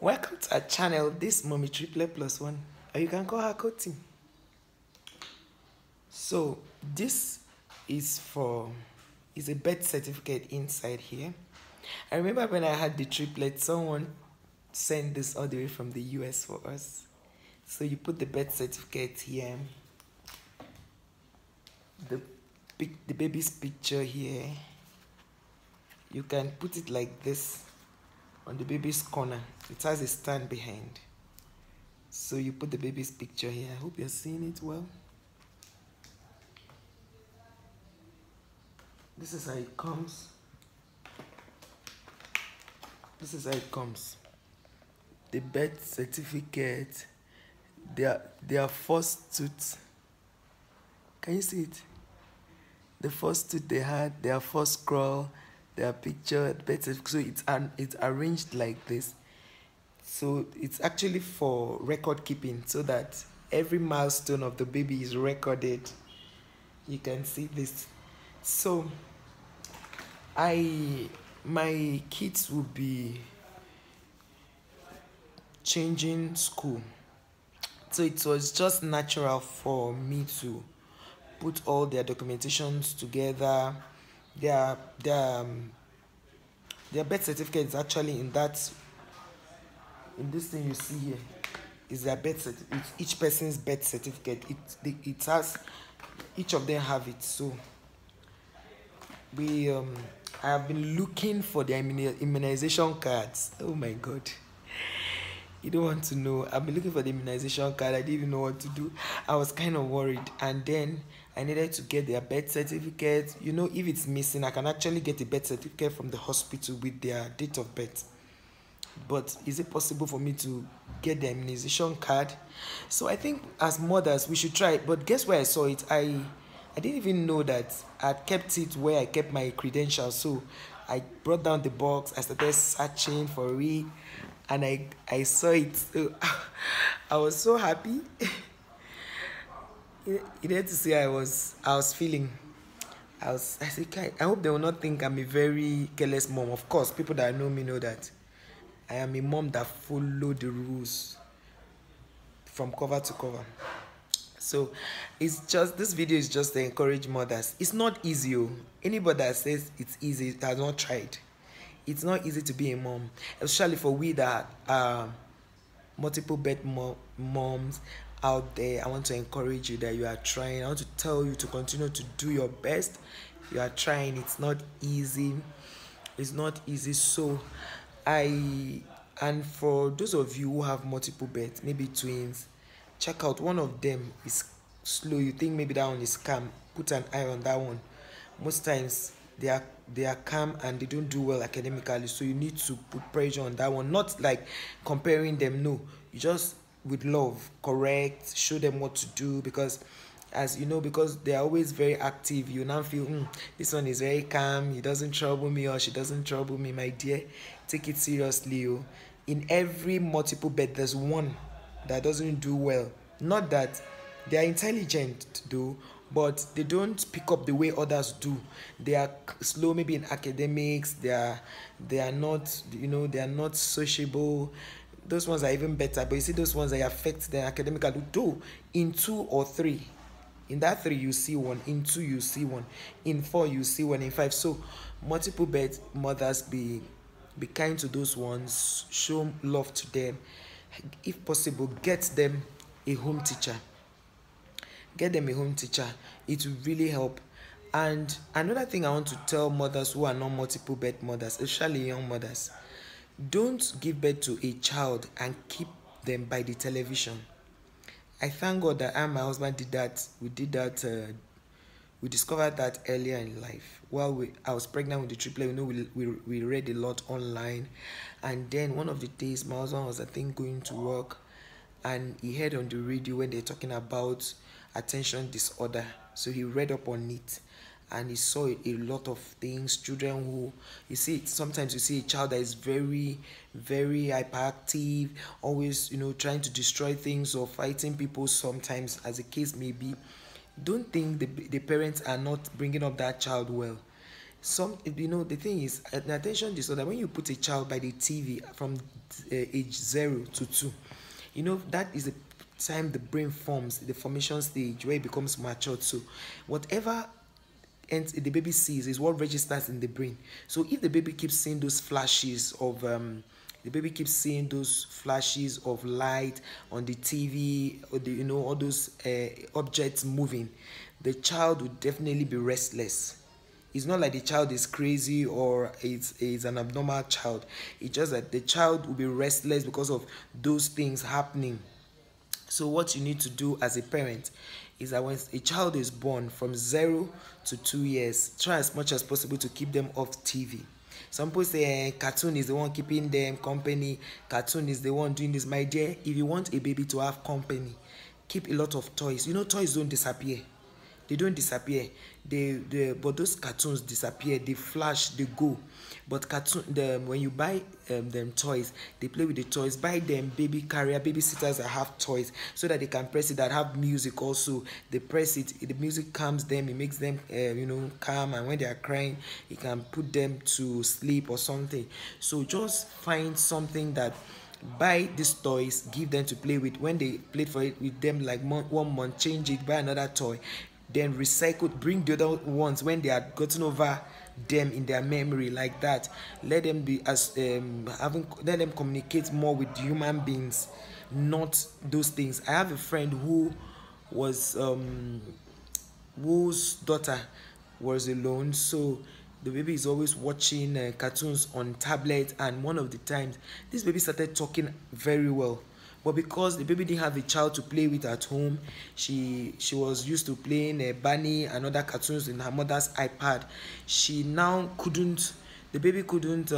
Welcome to our channel, this Mommy Triplet Plus One, or you can call her Koti. So this is a birth certificate inside here. I remember when I had the triplet, someone sent this all the way from the US for us. So you put the birth certificate here, the baby's picture here. You can put it like this on the baby's corner. It has a stand behind. So you put the baby's picture here. I hope you're seeing it well. This is how it comes. This is how it comes. The birth certificate, their first tooth. Can you see it? The first tooth they had, their first scroll, their picture, birth certificate. So it's arranged like this. So it's actually for record keeping, so that every milestone of the baby is recorded. You can see this. So my kids will be changing school, so it was just natural for me to put all their documentations together. Their birth certificate is actually in this thing you see here. Is their birth certificate. It's each person's birth certificate. It has, each of them have it. So I have been looking for their immunization cards. Oh my God, you don't want to know. I've been looking for the immunization card. I didn't even know what to do. I was kind of worried, and then I needed to get their birth certificate. You know, if it's missing, I can actually get a birth certificate from the hospital with their date of birth. But is it possible for me to get the immunization card? So I think as mothers we should try it. But guess where I saw it? I didn't even know that I'd kept it where I kept my credentials. So I brought down the box, I started searching for it, and I saw it. So I was so happy. You need to see I was feeling. I said, I hope they will not think I'm a very careless mom. Of course, people that know me know that I am a mom that follow the rules from cover to cover. So it's just, this video is just to encourage mothers. It's not easy. Anybody that says it's easy has not tried. It's not easy to be a mom, especially for we that are multiple birth moms out there. I want to encourage you that you are trying. I want to tell you to continue to do your best. You are trying. It's not easy. It's not easy. So and for those of you who have multiple births, maybe twins, check out. One of them is slow. You think maybe that one is calm. Put an eye on that one. Most times they are calm and they don't do well academically, so you need to put pressure on that one. Not like comparing them, no. You just, with love, correct, show them what to do, because as you know, because they are always very active, you now feel this one is very calm, he doesn't trouble me or she doesn't trouble me. My dear, take it seriously. In every multiple birth, there's one that doesn't do well. Not that they are intelligent though, but they don't pick up the way others do. They are slow maybe in academics. They are not, they are not sociable. Those ones are even better, but you see those ones that affect them academically too. In 2 or 3, in that 3 you see one, in 2 you see one, in 4 you see one, in 5. So multiple birth mothers, be kind to those ones, show love to them. If possible, get them a home teacher. Get them a home teacher. It will really help. And another thing I want to tell mothers who are not multiple birth mothers, especially young mothers, don't give birth to a child and keep them by the television. I thank God that I and my husband did that. We did that. We discovered that earlier in life. While I was pregnant with the triplet, we read a lot online, and then one of the days my husband was, I think, going to work, and he heard on the radio when they're talking about attention disorder. So he read up on it, and he saw a lot of things. Children who, you see, sometimes you see a child that is very, very hyperactive, always, trying to destroy things or fighting people sometimes, as the case may be. Don't think the parents are not bringing up that child well. some, the thing is, an attention disorder, when you put a child by the TV from age 0 to 2, that is the time the brain forms, the formation stage where it becomes matured. So whatever and the baby sees is what registers in the brain. So if the baby keeps seeing those flashes of light on the TV, or all those objects moving, the child would definitely be restless. It's not like the child is crazy or it's an abnormal child. It's just that the child will be restless because of those things happening. So what you need to do as a parent is that when a child is born from 0 to 2 years, try as much as possible to keep them off TV. Some people say cartoon is the one keeping them company, cartoon is the one doing this. My dear, if you want a baby to have company, keep a lot of toys. Toys don't disappear. They don't disappear. But those cartoons disappear. They flash, they go. But when you buy them toys, they play with the toys. Buy them baby carrier, babysitters that have toys, so that they can press it, that have music also. They press it, the music calms them, it makes them calm, and when they are crying, it can put them to sleep or something. So just find something that, buy these toys, give them to play with. When they played for it with them like 1 month, change it, buy another toy, then recycle, bring the other ones when they are gotten over them in their memory, like that. Let them be let them communicate more with human beings, not those things. I have a friend whose daughter was alone, so the baby is always watching cartoons on tablet, and one of the times this baby started talking very well. But because the baby didn't have a child to play with at home, she was used to playing Barney and other cartoons in her mother's iPad. She now the baby couldn't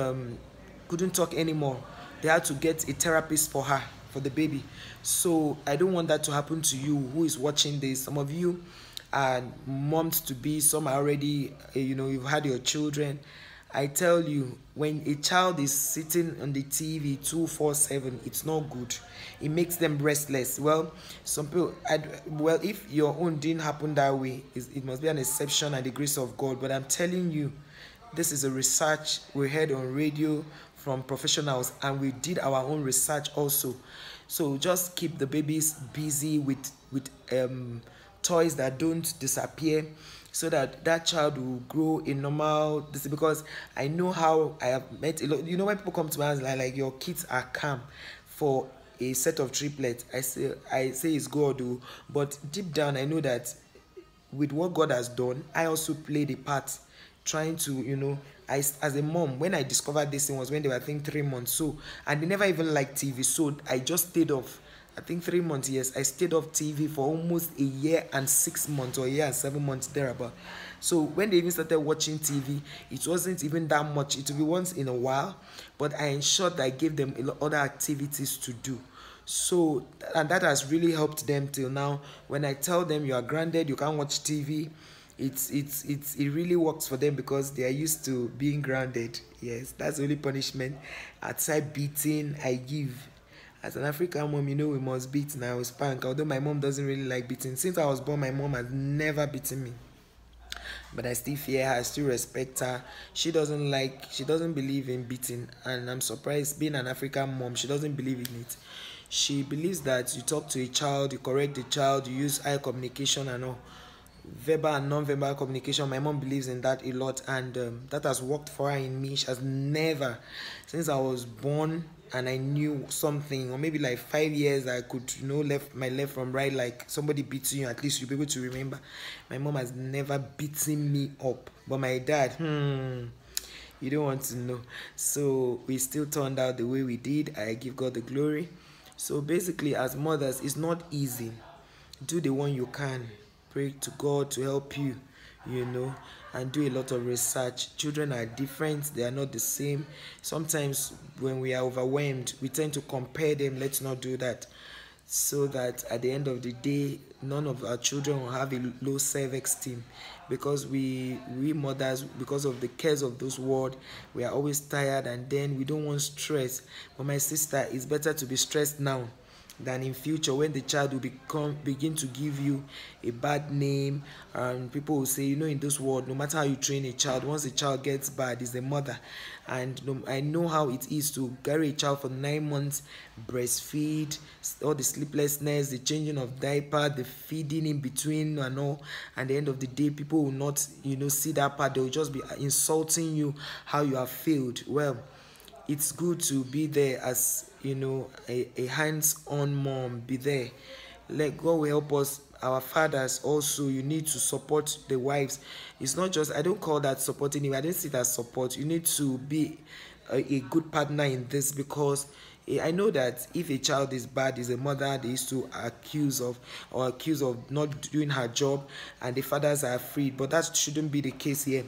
talk anymore. They had to get a therapist for the baby. So I don't want that to happen to you who is watching this. Some of you are moms to be, some are already, you've had your children. I tell you, when a child is sitting on the TV 24/7, it's not good. It makes them restless. Well, some people, if your own didn't happen that way, it must be an exception and the grace of God. But I'm telling you, this is a research we heard on radio from professionals, and we did our own research also. So just keep the babies busy with toys that don't disappear, so that child will grow a normal, because I know how I have met a lot. When people come to us like your kids are calm for a set of triplets, I say it's God, but deep down I know that with what God has done, I also played a part, trying to, as a mom, when I discovered this thing was when they were, I think, 3 months. So, and they never even liked TV, so I just stayed off. I think 3 months, yes, I stayed off TV for almost a year and 6 months, or a year and 7 months thereabout. So when they even started watching TV, it wasn't even that much. It would be once in a while, but I ensured that I gave them other activities to do. So, and that has really helped them till now. When I tell them you are grounded, you can't watch TV, it really works for them, because they are used to being grounded. Yes, that's the only punishment outside beating I give. As an African mom, we must beat now, spank. Although my mom doesn't really like beating. Since I was born, my mom has never beaten me. But I still fear her, I still respect her. She doesn't believe in beating. And I'm surprised, being an African mom, she doesn't believe in it. She believes that you talk to a child, you correct the child, you use eye communication and all. Verbal and non-verbal communication, my mom believes in that a lot, and that has worked for her in me. She has never, since I was born and I knew something, or maybe like 5 years, I could my left from right, like somebody beating you, at least you'll be able to remember. My mom has never beaten me up, but my dad, you don't want to know. So we still turned out the way we did. I give God the glory. So basically, as mothers, it's not easy. Do the one you can. Pray to God to help you, and do a lot of research. Children are different, they are not the same. Sometimes when we are overwhelmed, we tend to compare them. Let's not do that, so that at the end of the day, none of our children will have a low self-esteem, because we mothers, because of the cares of this world, we are always tired, and then we don't want stress. But my sister, it's better to be stressed now than in future when the child will begin to give you a bad name. And people will say, you know, in this world, no matter how you train a child, once the child gets bad, it's the mother. And I know how it is to carry a child for 9 months, breastfeed, all the sleeplessness, the changing of diaper, the feeding in between and all. At the end of the day, people will not, you know, see that part. They will just be insulting you how you have failed. Well, it's good to be there as, you know, a hands-on mom. Be there. Let God will help us. Our fathers also, you need to support the wives. It's not just, I don't call that supporting you, I don't see that support. You need to be a good partner in this, because I know that if a child is bad, is a mother they used to accuse of not doing her job, and the fathers are freed. But that shouldn't be the case here.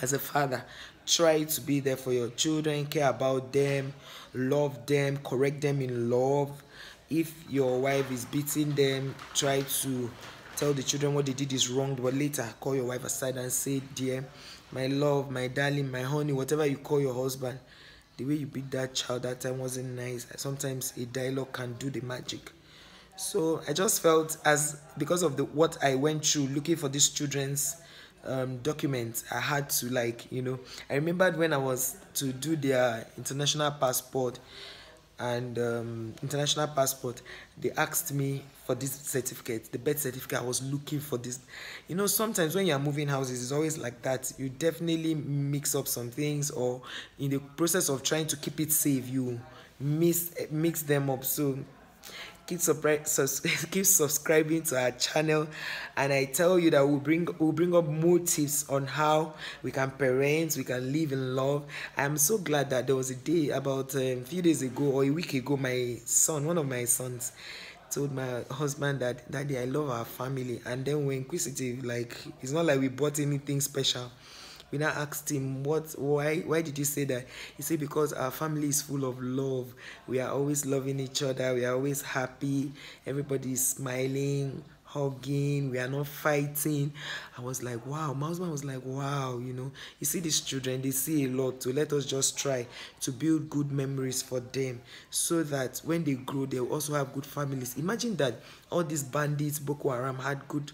As a father, try to be there for your children, care about them, love them, correct them in love. If your wife is beating them, try to tell the children what they did is wrong, but later call your wife aside and say, dear, my love, my darling, my honey, whatever you call your husband, the way you beat that child that time wasn't nice. Sometimes a dialogue can do the magic. So I just felt, as because of what I went through looking for these children's documents, I had to, like, you know, I remembered when I was to do their international passport, and they asked me for this certificate, the birth certificate. I was looking for this. You know, sometimes when you're moving houses, it's always like that. You definitely mix up some things, or in the process of trying to keep it safe, you mix them up. So keep subscribing to our channel, and I tell you that we'll bring up more tips on how we can parent, we can live in love. I'm so glad that there was a day about a few days ago or a week ago, one of my sons told my husband that, Daddy, I love our family. And then we're inquisitive, like, it's not like we bought anything special. We now asked him, why did you say that? He said, because our family is full of love. We are always loving each other. We are always happy. Everybody is smiling, hugging. We are not fighting. I was like, wow. My husband was like, wow, you know, you see these children, they see a lot. So let us just try to build good memories for them, so that when they grow, they'll also have good families. Imagine that all these bandits, Boko Haram, had good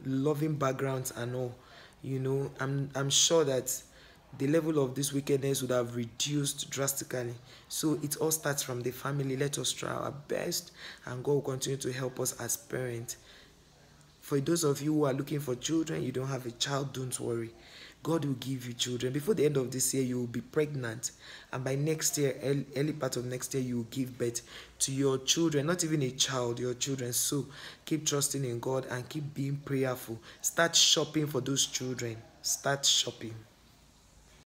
loving backgrounds and all. You know, I'm sure that the level of this wickedness would have reduced drastically. So it all starts from the family. Let us try our best, and God will continue to help us as parents. For those of you who are looking for children, you don't have a child, don't worry. God will give you children. Before the end of this year, you will be pregnant. And by next year, early part of next year, you will give birth to your children. Not even a child, your children. So keep trusting in God and keep being prayerful. Start shopping for those children. Start shopping.